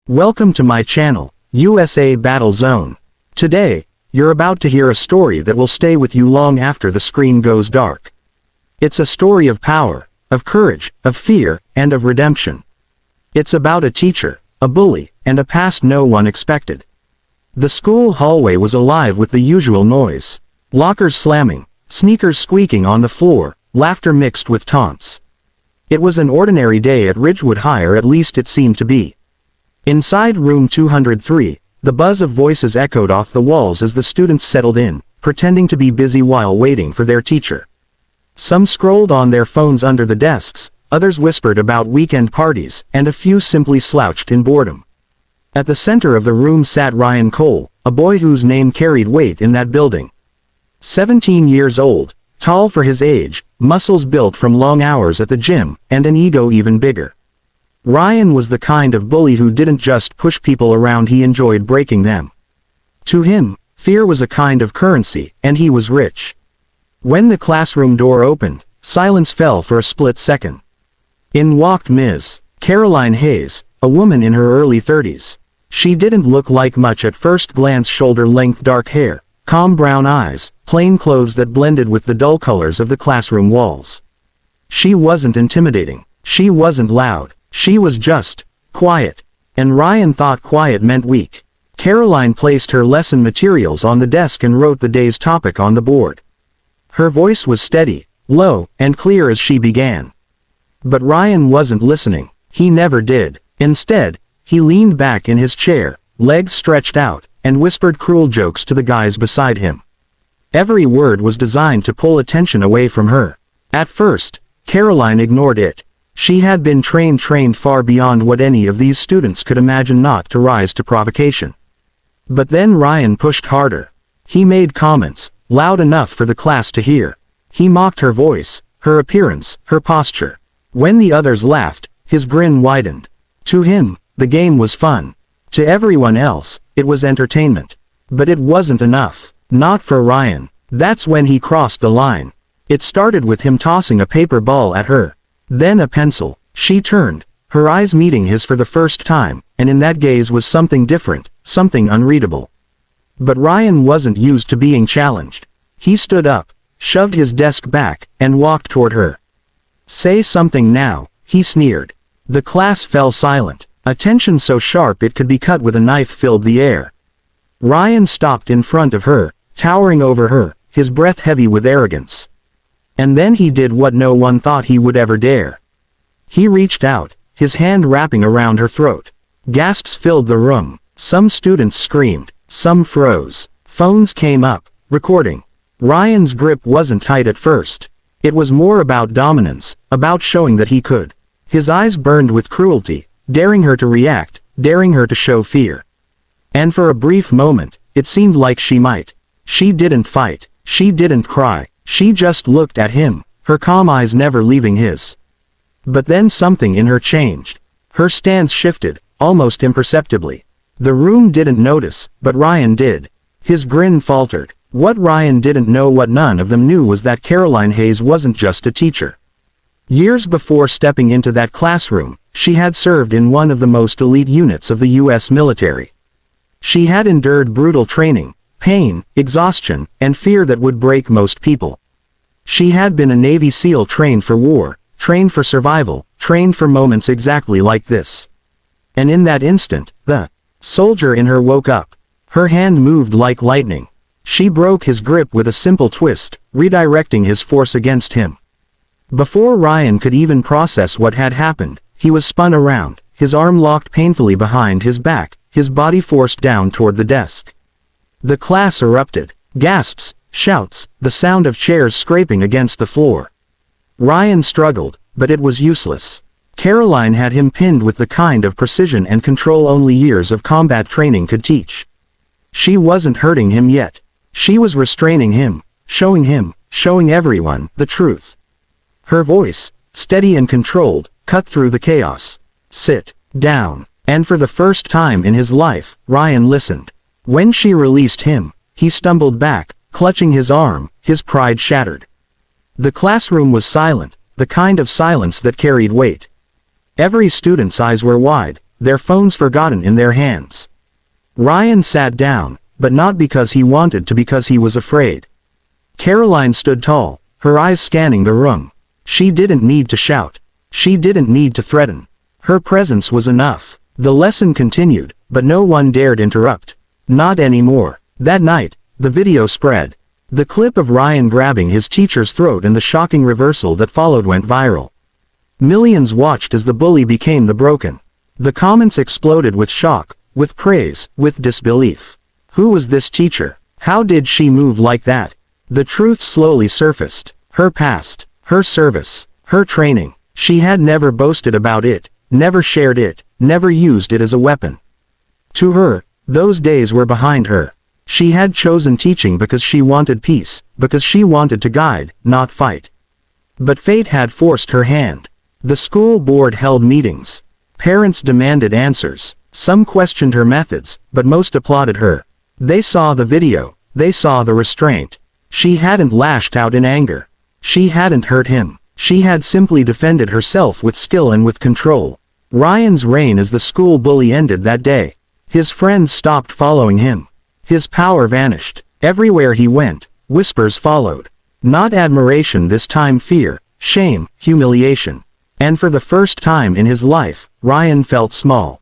Welcome to my channel, USA Battle Zone. Today, you're about to hear a story that will stay with you long after the screen goes dark. It's a story of power, of courage, of fear, and of redemption. It's about a teacher, a bully, and a past no one expected. The school hallway was alive with the usual noise. Lockers slamming, sneakers squeaking on the floor, laughter mixed with taunts. It was an ordinary day at Ridgewood High, or at least it seemed to be. Inside room 203, the buzz of voices echoed off the walls as the students settled in, pretending to be busy while waiting for their teacher. Some scrolled on their phones under the desks, others whispered about weekend parties, and a few simply slouched in boredom. At the center of the room sat Ryan Cole, a boy whose name carried weight in that building. 17 years old, tall for his age, muscles built from long hours at the gym, and an ego even bigger. Ryan was the kind of bully who didn't just push people around, he enjoyed breaking them. To him, fear was a kind of currency, and he was rich. When the classroom door opened, silence fell for a split second. In walked Ms. Caroline Hayes, a woman in her early 30s. She didn't look like much at first glance: shoulder-length dark hair, calm brown eyes, plain clothes that blended with the dull colors of the classroom walls. She wasn't intimidating. She wasn't loud. She was just quiet, and Ryan thought quiet meant weak. Caroline placed her lesson materials on the desk and wrote the day's topic on the board. Her voice was steady, low, and clear as she began. But Ryan wasn't listening. He never did. Instead, he leaned back in his chair, legs stretched out, and whispered cruel jokes to the guys beside him. Every word was designed to pull attention away from her. At first, Caroline ignored it. She had been trained far beyond what any of these students could imagine, not to rise to provocation. But then Ryan pushed harder. He made comments, loud enough for the class to hear. He mocked her voice, her appearance, her posture. When the others laughed, his grin widened. To him, the game was fun. To everyone else, it was entertainment. But it wasn't enough. Not for Ryan. That's when he crossed the line. It started with him tossing a paper ball at her. Then a pencil. She turned, her eyes meeting his for the first time, and in that gaze was something different, something unreadable. But Ryan wasn't used to being challenged. He stood up, shoved his desk back, and walked toward her. "Say something now," he sneered. The class fell silent. A tension so sharp it could be cut with a knife filled the air. Ryan stopped in front of her, towering over her, his breath heavy with arrogance. And then he did what no one thought he would ever dare. He reached out, his hand wrapping around her throat. Gasps filled the room. Some students screamed, some froze. Phones came up, recording. Ryan's grip wasn't tight at first. It was more about dominance, about showing that he could. His eyes burned with cruelty, daring her to react, daring her to show fear. And for a brief moment, it seemed like she might. She didn't fight. She didn't cry. She just looked at him, her calm eyes never leaving his. But then something in her changed. Her stance shifted, almost imperceptibly. The room didn't notice, but Ryan did. His grin faltered. What Ryan didn't know, what none of them knew, was that Caroline Hayes wasn't just a teacher. Years before stepping into that classroom, she had served in one of the most elite units of the U.S. military. She had endured brutal training, pain, exhaustion, and fear that would break most people. She had been a Navy SEAL, trained for war, trained for survival, trained for moments exactly like this. And in that instant, the soldier in her woke up. Her hand moved like lightning. She broke his grip with a simple twist, redirecting his force against him. Before Ryan could even process what had happened, he was spun around, his arm locked painfully behind his back, his body forced down toward the desk. The class erupted. Gasps, shouts, the sound of chairs scraping against the floor. Ryan struggled, but it was useless. Caroline had him pinned with the kind of precision and control only years of combat training could teach. She wasn't hurting him yet. She was restraining him, showing everyone, the truth. Her voice, steady and controlled, cut through the chaos. "Sit down." And for the first time in his life, Ryan listened. When she released him, he stumbled back, clutching his arm, his pride shattered. The classroom was silent, the kind of silence that carried weight. Every student's eyes were wide, their phones forgotten in their hands. Ryan sat down, but not because he wanted to, because he was afraid. Caroline stood tall, her eyes scanning the room. She didn't need to shout. She didn't need to threaten. Her presence was enough. The lesson continued, but no one dared interrupt. Not anymore. That night, the video spread. The clip of Ryan grabbing his teacher's throat and the shocking reversal that followed went viral. Millions watched as the bully became the broken. The comments exploded with shock, with praise, with disbelief. Who was this teacher? How did she move like that? The truth slowly surfaced. Her past, her service, her training. She had never boasted about it, never shared it, never used it as a weapon. To her, those days were behind her. She had chosen teaching because she wanted peace, because she wanted to guide, not fight. But fate had forced her hand. The school board held meetings. Parents demanded answers. Some questioned her methods, but most applauded her. They saw the video. They saw the restraint. She hadn't lashed out in anger. She hadn't hurt him. She had simply defended herself with skill and with control. Ryan's reign as the school bully ended that day. His friends stopped following him. His power vanished. Everywhere he went, whispers followed. Not admiration this time, fear, shame, humiliation. And for the first time in his life, Ryan felt small.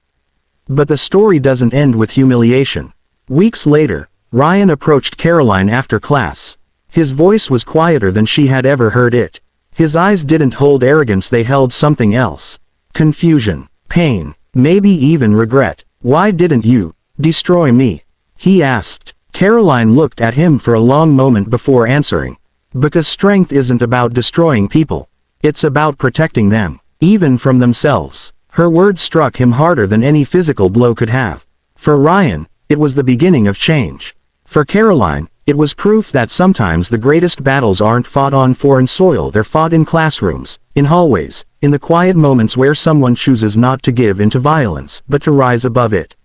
But the story doesn't end with humiliation. Weeks later, Ryan approached Caroline after class. His voice was quieter than she had ever heard it. His eyes didn't hold arrogance, they held something else. Confusion, pain, maybe even regret. Why didn't you destroy me? He asked. Caroline looked at him for a long moment before answering. Because strength isn't about destroying people. It's about protecting them, even from themselves. Her words struck him harder than any physical blow could have. For Ryan, it was the beginning of change. For Caroline, it was proof that sometimes the greatest battles aren't fought on foreign soil, they're fought in classrooms, in hallways, in the quiet moments where someone chooses not to give into violence, but to rise above it.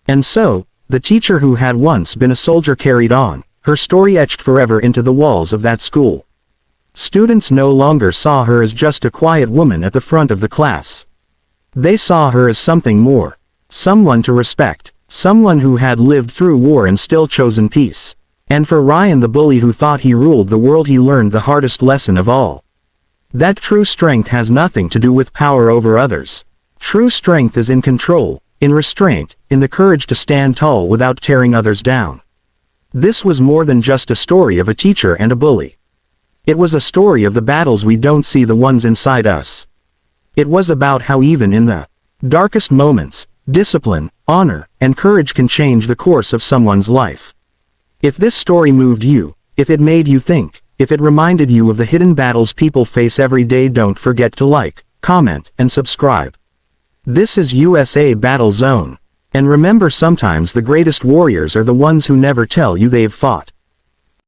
And so, the teacher who had once been a soldier carried on, her story etched forever into the walls of that school. Students no longer saw her as just a quiet woman at the front of the class. They saw her as something more. Someone to respect. Someone who had lived through war and still chosen peace. And for Ryan the bully who thought he ruled the world, he learned the hardest lesson of all. That true strength has nothing to do with power over others. True strength is in control, in restraint, in the courage to stand tall without tearing others down. This was more than just a story of a teacher and a bully. It was a story of the battles we don't see, the ones inside us. It was about how even in the darkest moments, discipline, honor, and courage can change the course of someone's life. If this story moved you, if it made you think, if it reminded you of the hidden battles people face every day, don't forget to like, comment, and subscribe. This is USA Battle Zone. And remember, sometimes the greatest warriors are the ones who never tell you they've fought.